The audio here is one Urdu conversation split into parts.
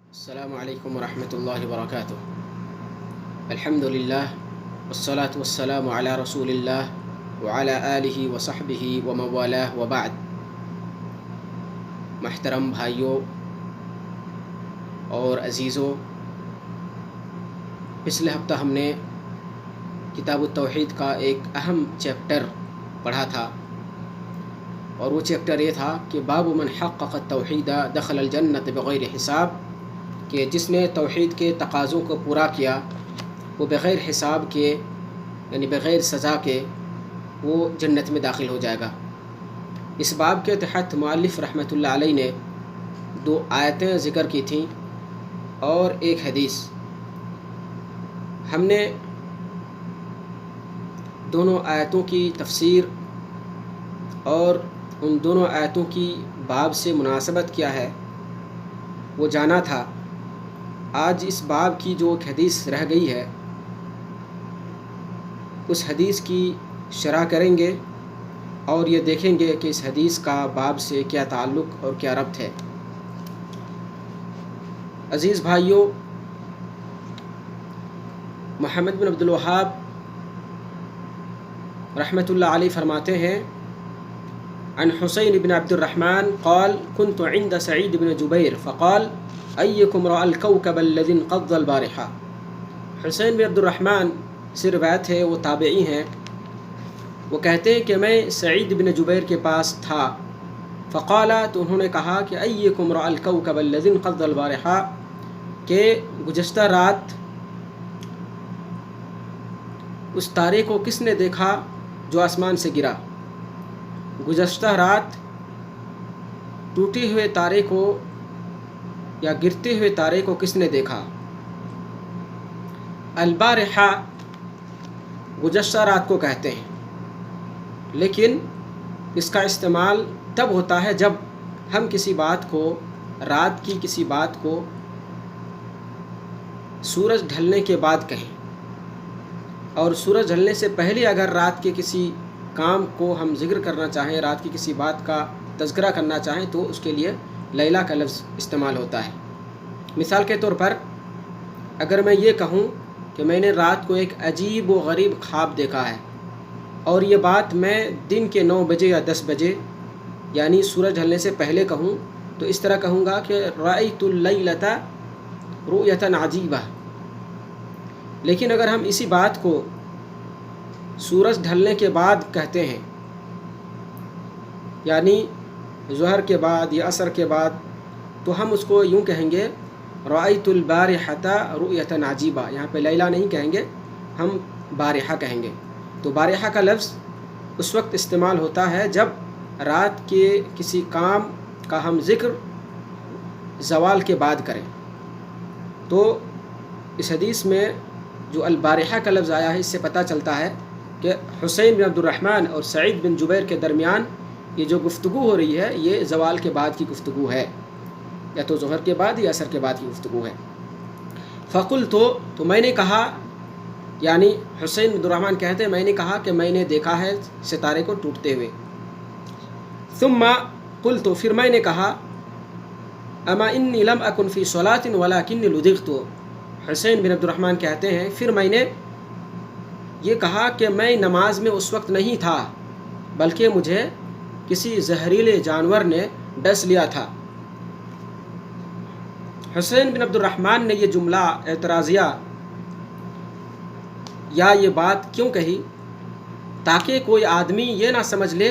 السلام علیکم ورحمۃ اللہ وبرکاتہ۔ الحمد للہ والصلاة والسلام علی رسول اللہ وعلی آلہ وصحبہ ومن والاه وبعد۔ محترم بھائیوں اور عزیزوں، پچھلے ہفتہ ہم نے کتاب التوحید کا ایک اہم چیپٹر پڑھا تھا، اور وہ چیپٹر یہ تھا کہ باب من حقق التوحید دخل الجنت بغیر حساب، کہ جس نے توحید کے تقاضوں کو پورا کیا وہ بغیر حساب کے یعنی بغیر سزا کے وہ جنت میں داخل ہو جائے گا۔ اس باب کے تحت مؤلف رحمۃ اللہ علیہ نے 2 آیتیں ذکر کی تھیں اور ایک حدیث۔ ہم نے دونوں آیتوں کی تفسیر اور ان دونوں آیتوں کی باب سے مناسبت کیا ہے وہ جانا تھا۔ آج اس باب کی جو ایک حدیث رہ گئی ہے اس حدیث کی شرح کریں گے اور یہ دیکھیں گے کہ اس حدیث کا باب سے کیا تعلق اور کیا ربط ہے۔ عزیز بھائیوں، محمد بن عبد الوہاب رحمۃ اللہ علیہ فرماتے ہیں، عن حسین بن عبد الرحمن قال كنت عند سعید بن جبیر فقال ایکم رأى الكوكب الذي انقض البارحة۔ حسین بن عبد الرحمن سے روایت ہے، وہ تابعی ہیں، وہ کہتے ہیں کہ میں سعید بن جبیر کے پاس تھا، فقال تو انہوں نے کہا کہ ایکم رأى الكوكب الذي انقض البارحة، کہ گزشتہ رات اس تارے کو کس نے دیکھا جو آسمان سے گرا؟ گزشتہ رات ٹوٹے ہوئے تارے کو یا گرتے ہوئے تارے کو کس نے دیکھا؟ البارحہ گزشتہ رات کو کہتے ہیں، لیکن اس کا استعمال تب ہوتا ہے جب ہم کسی بات کو، رات کی کسی بات کو سورج ڈھلنے کے بعد کہیں، اور سورج ڈھلنے سے پہلے اگر رات کے کسی کام کو ہم ذکر کرنا چاہیں، رات کی کسی بات کا تذکرہ کرنا چاہیں تو اس کے لیے لیلہ کا لفظ استعمال ہوتا ہے۔ مثال کے طور پر اگر میں یہ کہوں کہ میں نے رات کو ایک عجیب و غریب خواب دیکھا ہے، اور یہ بات میں دن کے 9 بجے یا 10 بجے یعنی سورج ڈھلنے سے پہلے کہوں تو اس طرح کہوں گا کہ رأیت اللیلۃ رؤیۃ عجیبہ۔ لیکن اگر ہم اسی بات کو سورج ڈھلنے کے بعد کہتے ہیں، یعنی ظہر کے بعد یا عصر کے بعد، تو ہم اس کو یوں کہیں گے رأیت البارحۃ رؤیۃ عجیبہ۔ یہاں پہ لیلہ نہیں کہیں گے، ہم بارحہ کہیں گے۔ تو بارحہ کا لفظ اس وقت استعمال ہوتا ہے جب رات کے کسی کام کا ہم ذکر زوال کے بعد کریں۔ تو اس حدیث میں جو البارحہ کا لفظ آیا ہے اس سے پتہ چلتا ہے کہ حسین بن عبد الرحمن اور سعید بن جبیر کے درمیان یہ جو گفتگو ہو رہی ہے یہ زوال کے بعد کی گفتگو ہے، یا تو ظہر کے بعد یا عصر کے بعد کی گفتگو ہے۔ فقلت تو میں نے کہا، یعنی حسین بن عبد الرحمن کہتے ہیں میں نے کہا کہ میں نے دیکھا ہے ستارے کو ٹوٹتے ہوئے۔ ثم قلت پھر میں نے کہا اما انی لم اکن فی صلاۃ ولکنی لدغت۔ حسین بن عبد الرحمن کہتے ہیں پھر میں نے یہ کہا کہ میں نماز میں اس وقت نہیں تھا بلکہ مجھے کسی زہریلے جانور نے ڈس لیا تھا۔ حسین بن عبد الرحمن نے یہ جملہ اعتراضیہ یا یہ بات کیوں کہی تاکہ کوئی آدمی یہ نہ سمجھ لے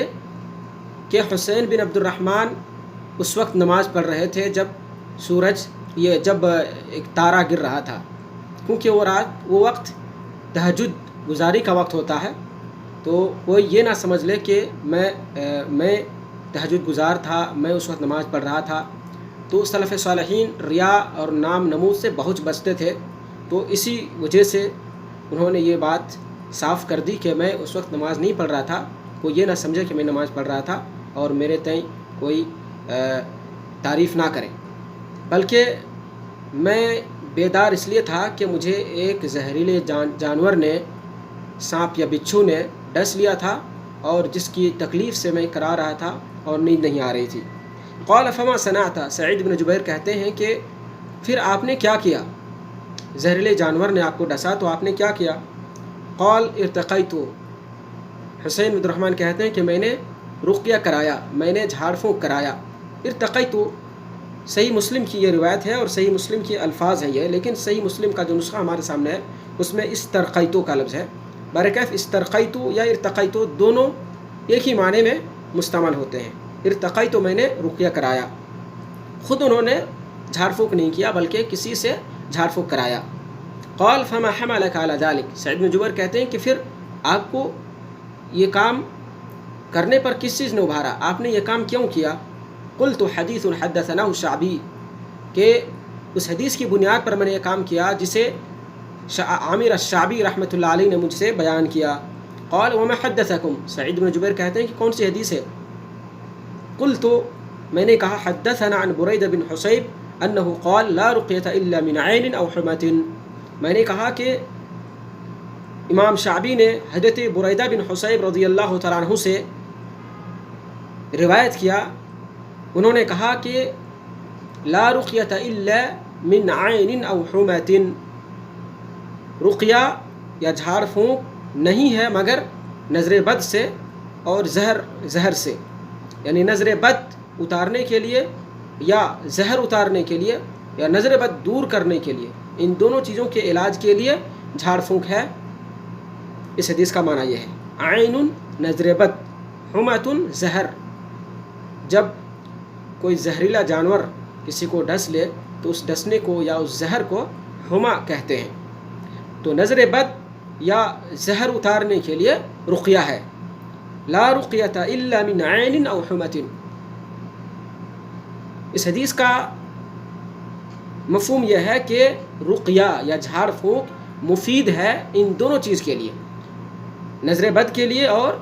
کہ حسین بن عبد الرحمن اس وقت نماز پڑھ رہے تھے جب ایک تارہ گر رہا تھا، کیونکہ وہ وقت تہجد گزاری کا وقت ہوتا ہے، تو کوئی یہ نہ سمجھ لے کہ میں تہجد گزار تھا، میں اس وقت نماز پڑھ رہا تھا۔ تو سلف صالحین ریا اور نام نمود سے بہت بچتے تھے، تو اسی وجہ سے انہوں نے یہ بات صاف کر دی کہ میں اس وقت نماز نہیں پڑھ رہا تھا، کوئی یہ نہ سمجھے کہ میں نماز پڑھ رہا تھا اور میرے تئیں کوئی تعریف نہ کرے، بلکہ میں بیدار اس لیے تھا کہ مجھے ایک زہریلے جانور نے، سانپ یا بچھو نے ڈس لیا تھا، اور جس کی تکلیف سے میں کرا رہا تھا اور نیند نہیں آ رہی تھی۔ قال فما صنعت، سعید بن جبیر کہتے ہیں کہ پھر آپ نے کیا کیا؟ زہریلے جانور نے آپ کو ڈسا تو آپ نے کیا کیا؟ قال ارتقیت، حسین بن الرحمن کہتے ہیں کہ میں نے رقیہ کرایا، میں نے جھاڑ پھونک کرایا۔ ارتقیت صحیح مسلم کی یہ روایت ہے اور صحیح مسلم کی الفاظ ہیں یہ، لیکن صحیح مسلم کا جو نسخہ ہمارے سامنے ہے اس میں استرقیتو کا لفظ ہے۔ برکیف استرقیتو یا ارتقیتو دونوں ایک ہی معنی میں مستعمل ہوتے ہیں۔ ارتقیتو میں نے رقیہ کرایا، خود انہوں نے جھاڑ پھونک نہیں کیا بلکہ کسی سے جھاڑ پھونک کرایا۔ قال فما حملك على ذلك، سعید بن جبیر کہتے ہیں کہ پھر آپ کو یہ کام کرنے پر کس چیز نے ابھارا، آپ نے یہ کام کیوں کیا؟ قلت حدیث حدثناه الشعبی، کہ اس حدیث کی بنیاد پر میں نے یہ کام کیا جسے عامر الشعبی رحمۃ اللہ علیہ نے مجھ سے بیان کیا۔ قال وما حدثکم، سعید بن جبیر کہتے ہیں کہ کون سی حدیث ہے؟ قلت میں نے کہا حدثنا عن برید بن حصیب انه قال لا رقیۃ الا من عین او حمۃ، میں نے کہا کہ امام شعبی نے حضرت بریدہ بن حصیب رضی اللہ تعالیٰ عنہ سے روایت کیا، انہوں نے کہا کہ لا رقیۃ الا من عین او حمۃ، رقیہ یا جھاڑ پھونک نہیں ہے مگر نظر بد سے اور زہر سے، یعنی نظر بد اتارنے کے لیے یا زہر اتارنے کے لیے یا نظر بد دور کرنے کے لیے، ان دونوں چیزوں کے علاج کے لیے جھاڑ پھونک ہے۔ اس حدیث کا معنی یہ ہے عین نظر بد، حمۃ زہر، جب کوئی زہریلا جانور کسی کو ڈس لے تو اس ڈسنے کو یا اس زہر کو حما کہتے ہیں، تو نظر بد یا زہر اتارنے کے لیے رقیہ ہے۔ لا رقیۃ الا من عین او حمۃ، اس حدیث کا مفہوم یہ ہے کہ رقیہ یا جھاڑ پھونک مفید ہے ان دونوں چیز کے لیے، نظر بد کے لیے اور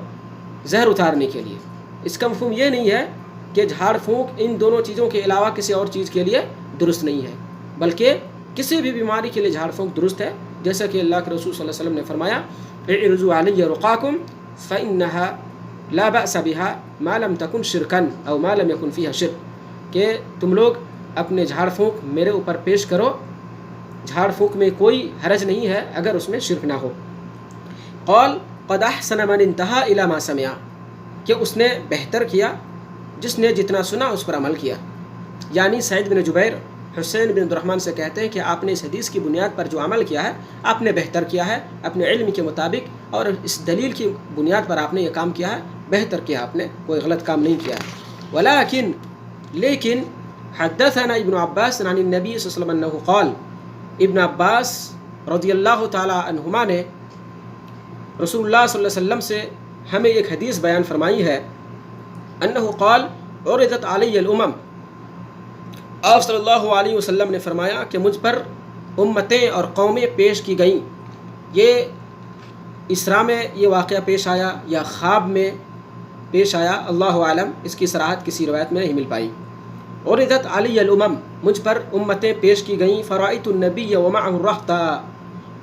زہر اتارنے کے لیے۔ اس کا مفہوم یہ نہیں ہے کہ جھاڑ پھونک ان دونوں چیزوں کے علاوہ کسی اور چیز کے لیے درست نہیں ہے، بلکہ کسی بھی بیماری کے لیے جھاڑ پھونک درست ہے، جیسا کہ اللہ کے رسول صلی اللہ علیہ وسلم نے فرمایا اعرضوا علی رقاکم فإنها لا بأس بها ما لم تكن شرکا او ما لم يكن فيها شرک، کہ تم لوگ اپنے جھاڑ پھونک میرے اوپر پیش کرو، جھاڑ پھونک میں کوئی حرج نہیں ہے اگر اس میں شرک نہ ہو۔ قال قد احسن من انتہا الی ما سمع، کہ اس نے بہتر کیا جس نے جتنا سنا اس پر عمل کیا، یعنی سعید بن جبیر حسین بن عبدالرحمن سے کہتے ہیں کہ آپ نے اس حدیث کی بنیاد پر جو عمل کیا ہے آپ نے بہتر کیا ہے اپنے علم کے مطابق، اور اس دلیل کی بنیاد پر آپ نے یہ کام کیا ہے بہتر کیا، آپ نے کوئی غلط کام نہیں کیا ہے۔ لیکن حدثنا ابن عباس عن النبی صلی اللہ علیہ وسلم انه قال، ابن عباس رضی اللہ تعالی عنہما نے رسول اللہ صلی اللہ علیہ وسلم سے ہمیں ایک حدیث بیان فرمائی ہے، انه قال عرضت علی الامم، آپ صلی اللہ علیہ وسلم نے فرمایا کہ مجھ پر امتیں اور قومیں پیش کی گئیں۔ یہ اسراء میں یہ واقعہ پیش آیا یا خواب میں پیش آیا، اللہ عالم، اس کی صراحت کسی روایت میں نہیں مل پائی۔ عرضت علی الامم، مجھ پر امتیں پیش کی گئیں، فرأیت النبی ومعه الرہطہ،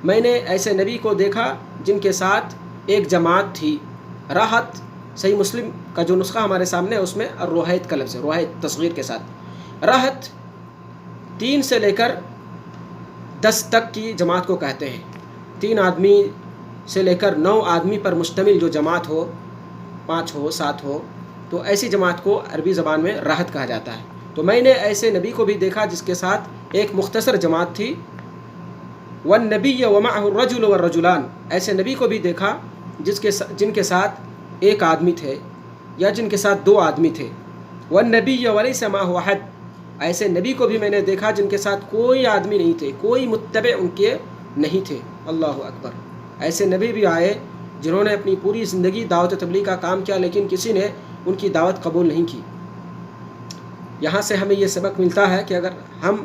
میں نے ایسے نبی کو دیکھا جن کے ساتھ ایک جماعت تھی۔ راحت، صحیح مسلم کا جو نسخہ ہمارے سامنے ہے اس میں الروحیت کا لفظ ہے، روحیت تصغیر کے ساتھ۔ راحت 3 سے لے کر 10 تک کی جماعت کو کہتے ہیں، 3 آدمی سے لے کر 9 آدمی پر مشتمل جو جماعت ہو، 5 ہو 7 ہو، تو ایسی جماعت کو عربی زبان میں راحت کہا جاتا ہے۔ تو میں نے ایسے نبی کو بھی دیکھا جس کے ساتھ ایک مختصر جماعت تھی، والنبی ومعه الرجل والرجلان، ایسے نبی کو بھی دیکھا جن کے ساتھ ایک آدمی تھے یا جن کے ساتھ 2 آدمی تھے، والنبی وليس معه احد، ایسے نبی کو بھی میں نے دیکھا جن کے ساتھ کوئی آدمی نہیں تھے، کوئی متبع ان کے نہیں تھے۔ اللہ اکبر، ایسے نبی بھی آئے جنہوں نے اپنی پوری زندگی دعوت تبلیغ کا کام کیا لیکن کسی نے ان کی دعوت قبول نہیں کی۔ یہاں سے ہمیں یہ سبق ملتا ہے کہ اگر ہم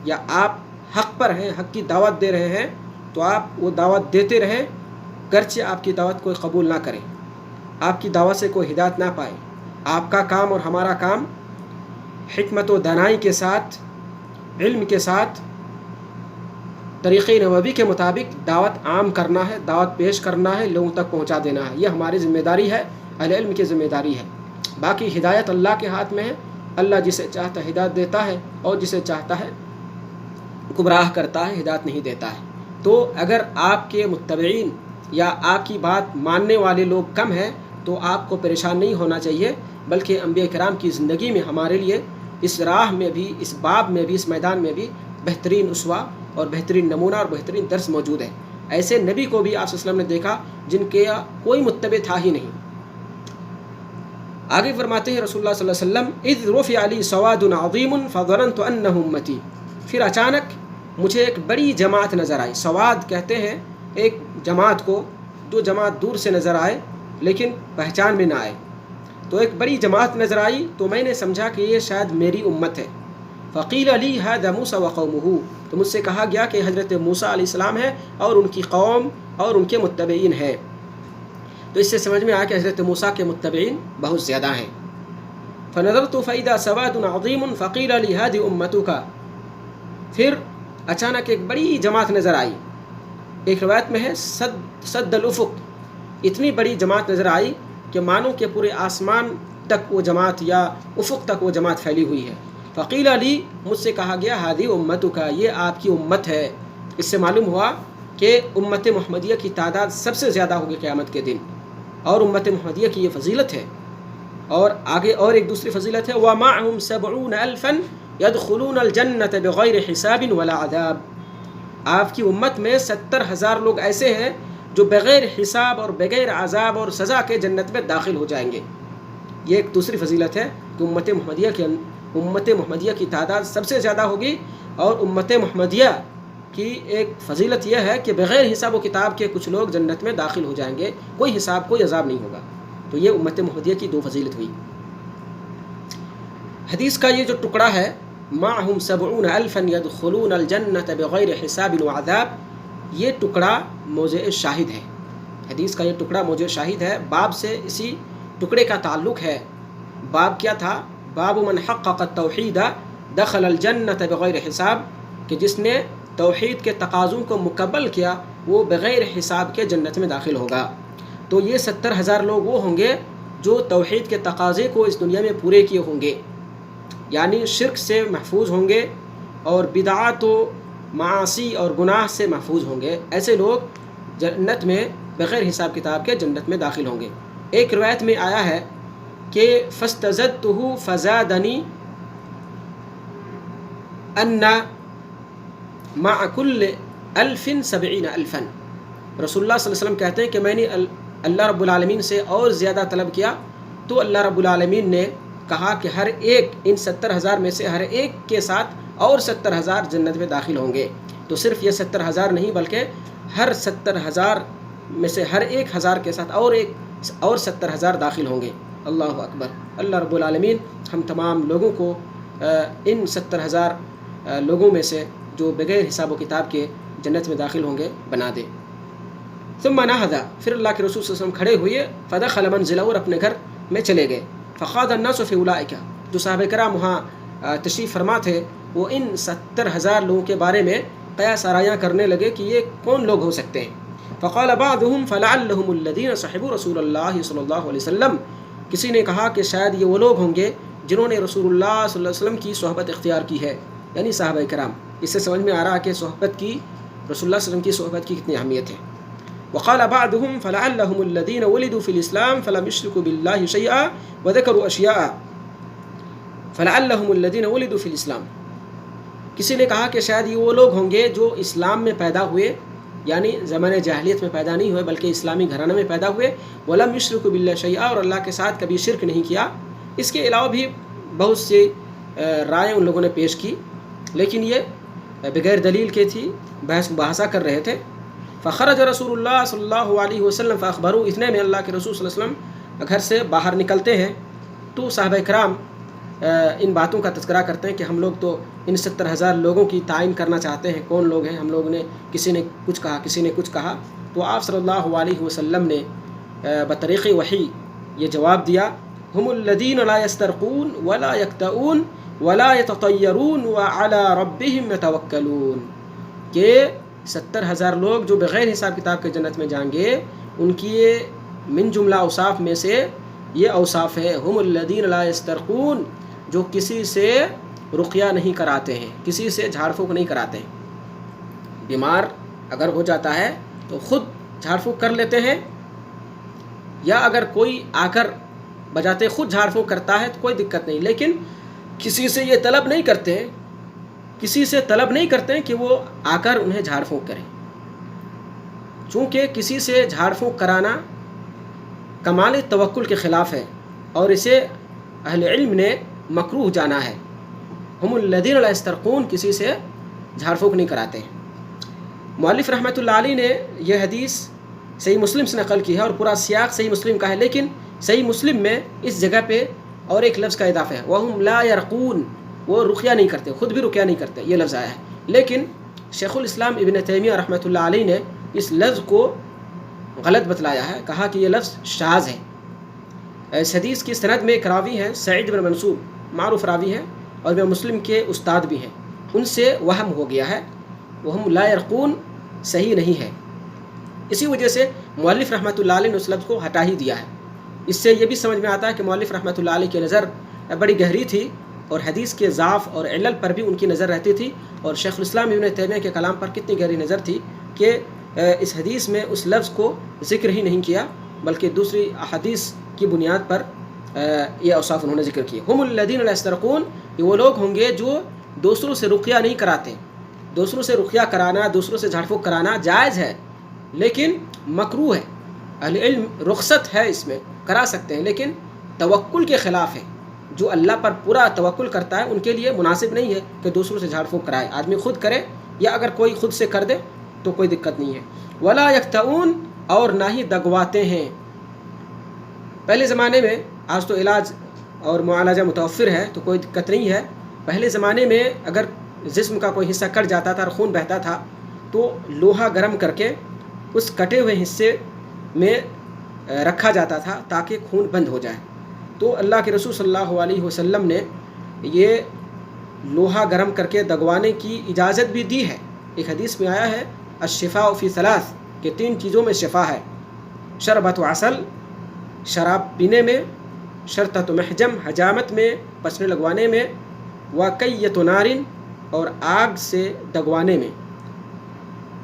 یا آپ حق پر ہیں، حق کی دعوت دے رہے ہیں تو آپ وہ دعوت دیتے رہیں، گرچہ آپ کی دعوت کوئی قبول نہ کرے، آپ کی دعوت سے کوئی ہدایت نہ پائے۔ آپ کا کام اور ہمارا کام حکمت و دانائی کے ساتھ، علم کے ساتھ، طریقہ نبوی کے مطابق دعوت عام کرنا ہے، دعوت پیش کرنا ہے، لوگوں تک پہنچا دینا ہے۔ یہ ہماری ذمہ داری ہے، اہل علم کی ذمہ داری ہے۔ باقی ہدایت اللہ کے ہاتھ میں ہے، اللہ جسے چاہتا ہے ہدایت دیتا ہے اور جسے چاہتا ہے گمراہ کرتا ہے، ہدایت نہیں دیتا ہے۔ تو اگر آپ کے متبعین یا آپ کی بات ماننے والے لوگ کم ہیں تو آپ کو پریشان نہیں ہونا چاہیے، بلکہ انبیاء کرام کی زندگی میں ہمارے لیے اس راہ میں بھی، اس باب میں بھی، اس میدان میں بھی بہترین اسوہ اور بہترین نمونہ اور بہترین درس موجود ہے۔ ایسے نبی کو بھی آپ صلی اللہ علیہ وسلم نے دیکھا جن کے کوئی متبع تھا ہی نہیں۔ آگے فرماتے ہیں رسول اللہ صلی اللہ علیہ وسلم اذ رفع لی سواد عظیم فظننت انہ امتی، پھر اچانک مجھے ایک بڑی جماعت نظر آئی۔ سواد کہتے ہیں ایک جماعت کو جو جماعت دور سے نظر آئے لیکن پہچان میں نہ آئے، تو ایک بڑی جماعت نظر آئی تو میں نے سمجھا کہ یہ شاید میری امت ہے۔ فقیل لی ھذا موسیٰ وقومہ، تو مجھ سے کہا گیا کہ حضرت موسیٰ علیہ السلام ہے اور ان کی قوم اور ان کے متبعین ہیں۔ تو اس سے سمجھ میں آیا کہ حضرت موسیٰ کے متبعین بہت زیادہ ہیں۔ فنظرت فإذا سواد عظیم فقیل لی ھذہ امتک، پھر اچانک ایک بڑی جماعت نظر آئی، ایک روایت میں ہے سد الافق، اتنی بڑی جماعت نظر آئی کہ مانو کہ پورے آسمان تک وہ جماعت یا افق تک وہ جماعت پھیلی ہوئی ہے۔ فقیل علی، مجھ سے کہا گیا ھذہ امتک، یہ آپ کی امت ہے۔ اس سے معلوم ہوا کہ امت محمدیہ کی تعداد سب سے زیادہ ہوگی قیامت کے دن، اور امت محمدیہ کی یہ فضیلت ہے۔ اور آگے اور ایک دوسری فضیلت ہے وَمَعْهُمْ 70,000 يَدْخُلُونَ الْجَنَّةَ بِغَيْرِ حِسَابٍ وَلَا عَذَابٍ، آپ کی امت میں 70,000 لوگ ایسے ہیں جو بغیر حساب اور بغیر عذاب اور سزا کے جنت میں داخل ہو جائیں گے۔ یہ ایک دوسری فضیلت ہے کہ امت محمدیہ کی تعداد سب سے زیادہ ہوگی، اور امت محمدیہ کی ایک فضیلت یہ ہے کہ بغیر حساب و کتاب کے کچھ لوگ جنت میں داخل ہو جائیں گے، کوئی حساب کوئی عذاب نہیں ہوگا۔ تو یہ امت محمدیہ کی دو فضیلت ہوئی۔ حدیث کا یہ جو ٹکڑا ہے معہم 70,000 يدخلون الجنة بغیر حساب وعذاب، یہ ٹکڑا موضع شاہد ہے۔ حدیث کا یہ ٹکڑا موضع شاہد ہے، باب سے اسی ٹکڑے کا تعلق ہے۔ باب کیا تھا؟ باب من حقق التوحید دخل الجنة بغیر حساب، کہ جس نے توحید کے تقاضوں کو مکمل کیا وہ بغیر حساب کے جنت میں داخل ہوگا۔ تو یہ 70,000 لوگ وہ ہوں گے جو توحید کے تقاضے کو اس دنیا میں پورے کیے ہوں گے، یعنی شرک سے محفوظ ہوں گے اور بدعات و معاصی اور گناہ سے محفوظ ہوں گے۔ ایسے لوگ جنت میں بغیر حساب کتاب کے جنت میں داخل ہوں گے۔ ایک روایت میں آیا ہے کہ فاستزدته فزادنی ان مع كل 1070,000، رسول اللہ صلی اللہ علیہ وسلم کہتے ہیں کہ میں نے اللہ رب العالمین سے اور زیادہ طلب کیا تو اللہ رب العالمین نے کہا کہ ہر ایک ان 70,000 میں سے ہر ایک کے ساتھ اور 70,000 جنت میں داخل ہوں گے۔ تو صرف یہ 70,000 نہیں بلکہ ہر 70,000 میں سے ہر 1,000 کے ساتھ اور 70,000 داخل ہوں گے۔ اللہ اکبر! اللہ رب العالمین ہم تمام لوگوں کو ان 70,000 لوگوں میں سے جو بغیر حساب و کتاب کے جنت میں داخل ہوں گے بنا دے۔ ثم نہض، پھر اللہ کے رسول صلی اللہ علیہ وسلم کھڑے ہوئے، فدخل منزلہ، اور اپنے گھر میں چلے گئے۔ فخاض الناس فی اولئک، جو صحابہ کرام وہاں تشریف فرما تھے وہ ان 70,000 لوگوں کے بارے میں قیاس آرائیاں کرنے لگے کہ یہ کون لوگ ہو سکتے ہیں۔ فقال بعضهم فلعلهم الذين صحبوا رسول اللہ صلی اللہ علیہ وسلم، کسی نے کہا کہ شاید یہ وہ لوگ ہوں گے جنہوں نے رسول اللہ صلی اللہ علیہ وسلم کی صحبت اختیار کی ہے، یعنی صحابہ کرام۔ اس سے سمجھ میں آ رہا کہ صحبت کی، رسول اللہ صلی اللہ علیہ وسلم کی صحبت کی کتنی اہمیت ہے۔ وقال بعضهم فلعلهم الذين ولدوا في الإسلام فلم يشركوا بالله شيئا وذكروا أشياء فلعلهم الذين ولدوا في الإسلام، کسی نے کہا کہ شاید یہ وہ لوگ ہوں گے جو اسلام میں پیدا ہوئے، یعنی زمانے جاہلیت میں پیدا نہیں ہوئے بلکہ اسلامی گھرانے میں پیدا ہوئے، ولم يشركوا بالله شيئا، اور اللہ کے ساتھ کبھی شرک نہیں کیا۔ اس کے علاوہ بھی بہت سی رائے ان لوگوں نے پیش کی، لیکن یہ بغیر دلیل کے تھی، بحث مباحثہ کر رہے تھے۔ فخرج رسول اللہ صلی اللہ علیہ وسلم فاخبروا، اتنے میں اللہ کے رسول صلی اللہ علیہ وسلم گھر سے باہر نکلتے ہیں تو صحابہ کرام ان باتوں کا تذکرہ کرتے ہیں کہ ہم لوگ تو ان 70,000 لوگوں کی تعین کرنا چاہتے ہیں، کون لوگ ہیں؟ ہم لوگوں نے کسی نے کچھ کہا، کسی نے کچھ کہا، تو آپ صلی اللہ علیہ وسلم نے بطریق وحی یہ جواب دیا، ہم الذین لا یسترقون ولا یکتؤون ولا یتطیرون وعلی ربہم یتوکلون، کہ 70,000 لوگ جو بغیر حساب کتاب کے جنت میں جائیں گے، ان کی یہ من جملہ اوصاف میں سے یہ اوصاف ہے، ہم الذین لا یسترقون، جو کسی سے رقیہ نہیں کراتے ہیں، کسی سے جھاڑ پھونک نہیں کراتے ہیں۔ بیمار اگر ہو جاتا ہے تو خود جھاڑ پھونک کر لیتے ہیں، یا اگر کوئی آ کر بجاتے خود جھاڑ پھونک کرتا ہے تو کوئی دقت نہیں، لیکن کسی سے یہ طلب نہیں کرتے، کسی سے طلب نہیں کرتے کہ وہ آ کر انہیں جھاڑ پھونک کریں، چونکہ کسی سے جھاڑ پھونک کرانا کمال توکل کے خلاف ہے، اور اسے اہل علم نے مکروہ جانا ہے۔ ہم الذین لا یسترقون، کسی سے جھاڑ پھونک نہیں کراتے ہیں۔ مؤلف رحمۃ اللہ علیہ نے یہ حدیث صحیح مسلم سے نقل کی ہے، اور پورا سیاق صحیح مسلم کا ہے، لیکن صحیح مسلم میں اس جگہ پہ اور ایک لفظ کا اضافہ ہے، وَهُمْ لَا يَرْقُونَ، وہ رقیہ نہیں کرتے، خود بھی رقیہ نہیں کرتے، یہ لفظ آیا ہے۔ لیکن شیخ الاسلام ابن تیمیہ رحمۃ اللہ علیہ نے اس لفظ کو غلط بتلایا ہے، کہا کہ یہ لفظ شاذ ہے۔ اس حدیث کی سند میں ایک راوی ہے سعید بن منصور، معروف راوی ہے، اور امام مسلم کے استاد بھی ہیں، ان سے وہم ہو گیا ہے، وَهُمْ لَا يَرْقُونَ صحیح نہیں ہے، اسی وجہ سے مؤلف رحمۃ اللہ علیہ نے اس لفظ کو ہٹا ہی دیا ہے۔ اس سے یہ بھی سمجھ میں آتا ہے کہ مؤلف رحمۃ اللہ علیہ کی نظر بڑی گہری تھی، اور حدیث کے ضعف اور علل پر بھی ان کی نظر رہتی تھی، اور شیخ الاسلام ابن تیمیہ کے کلام پر کتنی گہری نظر تھی کہ اس حدیث میں اس لفظ کو ذکر ہی نہیں کیا، بلکہ دوسری احادیث کی بنیاد پر یہ اوصاف انہوں نے ذکر کیے۔ ہم الذین لا یسترقون، یہ وہ لوگ ہوں گے جو دوسروں سے رقیہ نہیں کراتے۔ دوسروں سے رقیہ کرانا، دوسروں سے جھاڑ پھونک کرانا جائز ہے، لیکن مکروہ ہے۔ اہل علم رخصت ہے اس میں، کرا سکتے ہیں، لیکن توکل کے خلاف ہے۔ جو اللہ پر پورا توکل کرتا ہے ان کے لیے مناسب نہیں ہے کہ دوسروں سے جھاڑ پھونک کرائے، آدمی خود کرے، یا اگر کوئی خود سے کر دے تو کوئی دقت نہیں ہے۔ ولا یکتؤون، اور نہ ہی دگواتے ہیں۔ پہلے زمانے میں، آج تو علاج اور معالجہ متوفر ہے تو کوئی دقت نہیں ہے، پہلے زمانے میں اگر جسم کا کوئی حصہ کٹ جاتا تھا اور خون بہتا تھا تو لوہا گرم کر کے اس کٹے ہوئے حصے میں رکھا جاتا تھا تاکہ خون بند ہو جائے۔ تو اللہ کے رسول صلی اللہ علیہ وسلم نے یہ لوہا گرم کر کے دگوانے کی اجازت بھی دی ہے۔ ایک حدیث میں آیا ہے الشفاء فی ثلاث، کہ 3 چیزوں میں شفا ہے، شربت عسل، شراب پینے میں، شرطۃ محجم، حجامت میں، پسنے لگوانے میں، وکیۃ نار، اور آگ سے دگوانے میں،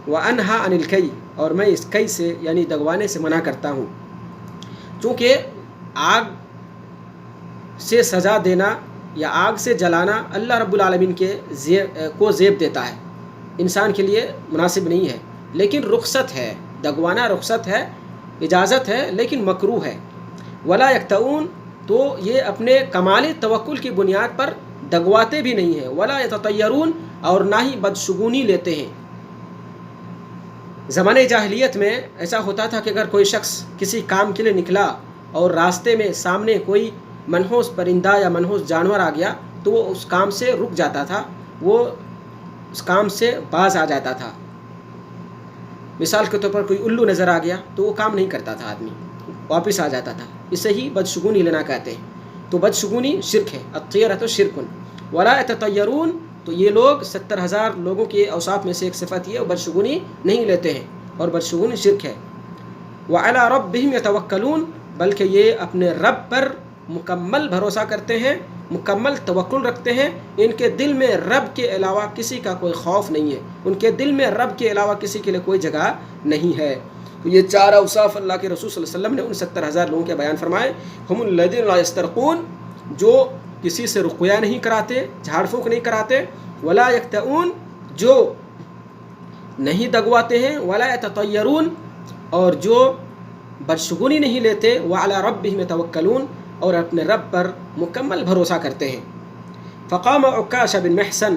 وانہا عن الکی، اور میں اس کئی سے یعنی دگوانے سے منع کرتا ہوں، چونکہ آگ سے سزا دینا یا آگ سے جلانا اللہ رب العالمین کو زیب دیتا ہے، انسان کے لیے مناسب نہیں ہے، لیکن رخصت ہے، دگوانا رخصت ہے، اجازت ہے، لیکن مکروہ ہے۔ ولا یکتؤون، تو یہ اپنے کمال توکل کی بنیاد پر دگواتے بھی نہیں ہیں۔ ولا یتطیرون، اور نہ ہی بدشگونی لیتے ہیں۔ زمانے جاہلیت میں ایسا ہوتا تھا کہ اگر کوئی شخص کسی کام کے لیے نکلا اور راستے میں سامنے کوئی منحوس پرندہ یا منحوس جانور آ گیا تو وہ اس کام سے رک جاتا تھا، وہ اس کام سے باز آ جاتا تھا۔ مثال کے طور پر کوئی الو نظر آ گیا تو وہ کام نہیں کرتا تھا، آدمی واپس آ جاتا تھا، اسے ہی بدشگونی لینا کہتے ہیں۔ تو بدشگونی شرک ہے، الطیرۃ شرک۔ ولا یتطیرون، تو یہ لوگ 70,000 لوگوں کے اوصاف میں سے ایک صفت یہ بدشگونی نہیں لیتے ہیں، اور بدشگونی شرک ہے۔ وعلی ربہم یتوکلون، بلکہ یہ اپنے رب پر مکمل بھروسہ کرتے ہیں، مکمل توکل رکھتے ہیں، ان کے دل میں رب کے علاوہ کسی کا کوئی خوف نہیں ہے، ان کے دل میں رب کے علاوہ کسی کے لیے کوئی جگہ نہیں ہے۔ تو یہ 4 اوصاف اللہ کے رسول صلی اللہ علیہ وسلم نے ان 70,000 لوگوں کے بیان فرمائے۔ ہم الذین لا یسترقون، جو کسی سے رقیہ نہیں کراتے، جھاڑ پھونک نہیں کراتے، ولا یکتؤون، جو نہیں دگواتے ہیں، ولا یتطیرون، اور جو بدشگونی نہیں لیتے، وعلی ربہم یتوکلون، اور اپنے رب پر مکمل بھروسہ کرتے ہیں۔ فقام عکاشہ بن محصن،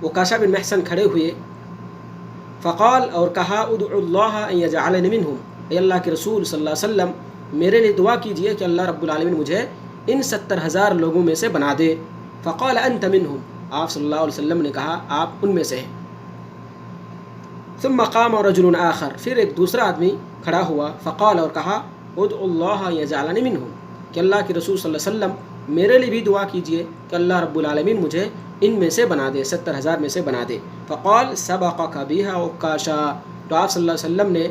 عکاشہ بن محصن کھڑے ہوئے، فقال، اور کہا، ادعو اللہ ان یجعلنی منہم، اے اللہ کے رسول صلی اللہ علیہ وسلم میرے لیے دعا کیجئے کہ اللہ رب العالمین مجھے ان 70,000 لوگوں میں سے بنا دے۔ فقال انت منہم، آپ صلی اللہ علیہ وسلم نے کہا آپ ان میں سے ہیں۔ ثم قام رجل آخر، پھر ایک دوسرا آدمی کھڑا ہوا، فقال، اور کہا، ادعو اللہ ان یجعلنی منہم، کہ اللہ کے رسول صلی اللہ علیہ وسلم میرے لیے بھی دعا کیجئے کہ اللہ رب العالمین مجھے ان میں سے بنا دے، 70,000 میں سے بنا دے۔ فقال سبقک بها عکاشہ، تو آپ صلی اللہ علیہ وسلم نے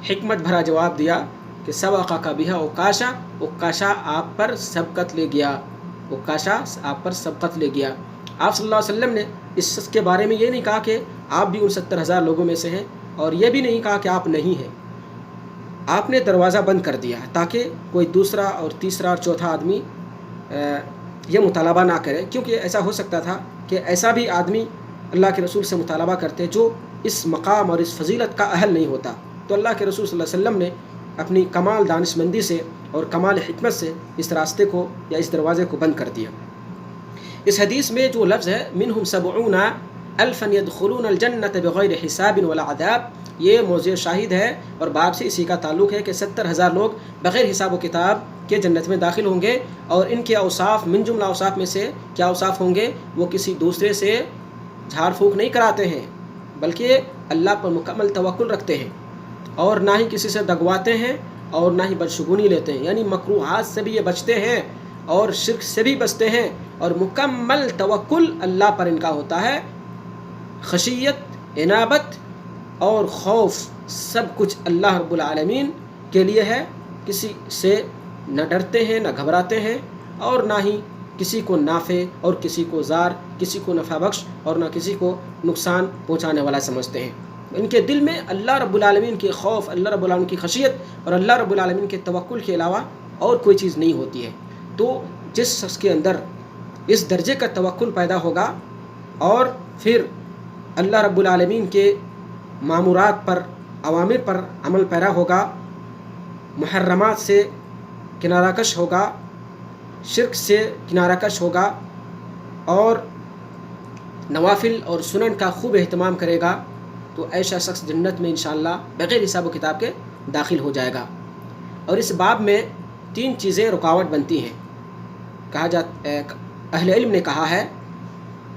حکمت بھرا جواب دیا کہ سبقک بها عکاشہ، عکاشہ آپ پر سبقت لے گیا، عکاشہ آپ پر سبقت لے گیا۔ آپ صلی اللہ علیہ وسلم نے اس شخص کے بارے میں یہ نہیں کہا کہ آپ بھی ان 70,000 لوگوں میں سے ہیں، اور یہ بھی نہیں کہا کہ آپ نہیں ہیں. آپ نے دروازہ بند کر دیا تاکہ کوئی دوسرا اور تیسرا اور چوتھا آدمی یہ مطالبہ نہ کرے، کیونکہ ایسا ہو سکتا تھا کہ ایسا بھی آدمی اللہ کے رسول سے مطالبہ کرتے جو اس مقام اور اس فضیلت کا اہل نہیں ہوتا. تو اللہ کے رسول صلی اللہ علیہ وسلم نے اپنی کمال دانشمندی سے اور کمال حکمت سے اس راستے کو یا اس دروازے کو بند کر دیا. اس حدیث میں جو لفظ ہے منہم 70,000 يدخلون الجنة بغیر حساب ولا عذاب، یہ موضوع شاہد ہے اور باب سے اسی کا تعلق ہے کہ 70,000 لوگ بغیر حساب و کتاب کے جنت میں داخل ہوں گے. اور ان کے اوصاف من جملہ اوصاف میں سے کیا اوصاف ہوں گے؟ وہ کسی دوسرے سے جھاڑ پھونک نہیں کراتے ہیں، بلکہ اللہ پر مکمل توکل رکھتے ہیں، اور نہ ہی کسی سے دگواتے ہیں اور نہ ہی بدشگونی لیتے ہیں. یعنی مکروہات سے بھی یہ بچتے ہیں اور شرک سے بھی بچتے ہیں، اور مکمل توکل اللہ پر ان کا ہوتا ہے. خشیت، انابت اور خوف سب کچھ اللہ رب العالمین کے لیے ہے. کسی سے نہ ڈرتے ہیں نہ گھبراتے ہیں، اور نہ ہی کسی کو نافع اور کسی کو ضار، کسی کو نفع بخش اور نہ کسی کو نقصان پہنچانے والا سمجھتے ہیں. ان کے دل میں اللہ رب العالمین کے خوف، اللہ رب العالمین کی خشیت اور اللہ رب العالمین کے توکل کے علاوہ اور کوئی چیز نہیں ہوتی ہے. تو جس شخص کے اندر اس درجے کا توکل پیدا ہوگا اور پھر اللہ رب العالمین کے مامورات پر، اوامر پر عمل پیرا ہوگا، محرمات سے کنارہ کش ہوگا، شرک سے کنارہ کش ہوگا، اور نوافل اور سنن کا خوب اہتمام کرے گا، تو ایسا شخص جنت میں انشاءاللہ بغیر حساب و کتاب کے داخل ہو جائے گا. اور اس باب میں 3 چیزیں رکاوٹ بنتی ہیں. کہا اہل علم نے کہا ہے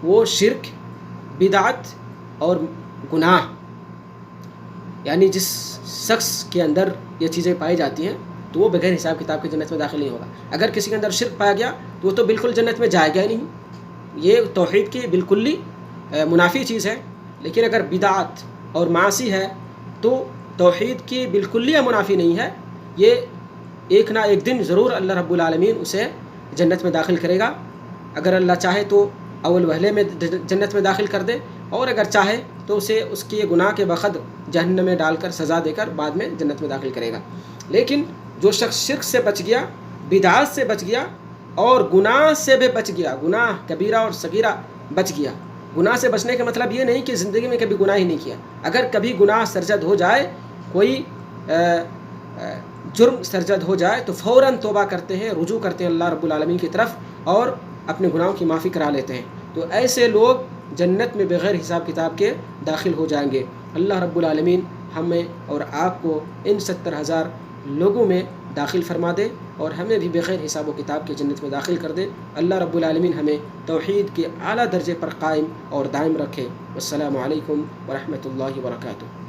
وہ شرک، بدعت اور گناہ. یعنی جس شخص کے اندر یہ چیزیں پائی جاتی ہیں تو وہ بغیر حساب کتاب کے جنت میں داخل نہیں ہوگا. اگر کسی کے اندر شرک پایا گیا تو وہ تو بالکل جنت میں جائے گا ہی نہیں، یہ توحید کی بالکل منافی چیز ہے. لیکن اگر بدعت اور معاصی ہے تو توحید کی بالکل منافی نہیں ہے، یہ ایک نہ ایک دن ضرور اللہ رب العالمین اسے جنت میں داخل کرے گا. اگر اللہ چاہے تو اول وہلے میں جنت میں داخل کر دے، اور اگر چاہے تو اسے اس کے گناہ کے بخد جہنم میں ڈال کر سزا دے کر بعد میں جنت میں داخل کرے گا. لیکن جو شخص شرک سے بچ گیا، بدعات سے بچ گیا اور گناہ سے بھی بچ گیا، گناہ کبیرہ اور صغیرہ بچ گیا. گناہ سے بچنے کا مطلب یہ نہیں کہ زندگی میں کبھی گناہ ہی نہیں کیا. اگر کبھی گناہ سرزد ہو جائے، کوئی جرم سرزد ہو جائے تو فوراً توبہ کرتے ہیں، رجوع کرتے ہیں اللہ رب العالمین کی طرف اور اپنے گناہوں کی معافی کرا لیتے ہیں. تو ایسے لوگ جنت میں بغیر حساب کتاب کے داخل ہو جائیں گے. اللہ رب العالمین ہمیں اور آپ کو ان 70,000 لوگوں میں داخل فرما دے اور ہمیں بھی بغیر حساب و کتاب کے جنت میں داخل کر دے. اللہ رب العالمین ہمیں توحید کے اعلیٰ درجے پر قائم اور دائم رکھے. والسلام علیکم ورحمۃ اللہ وبرکاتہ.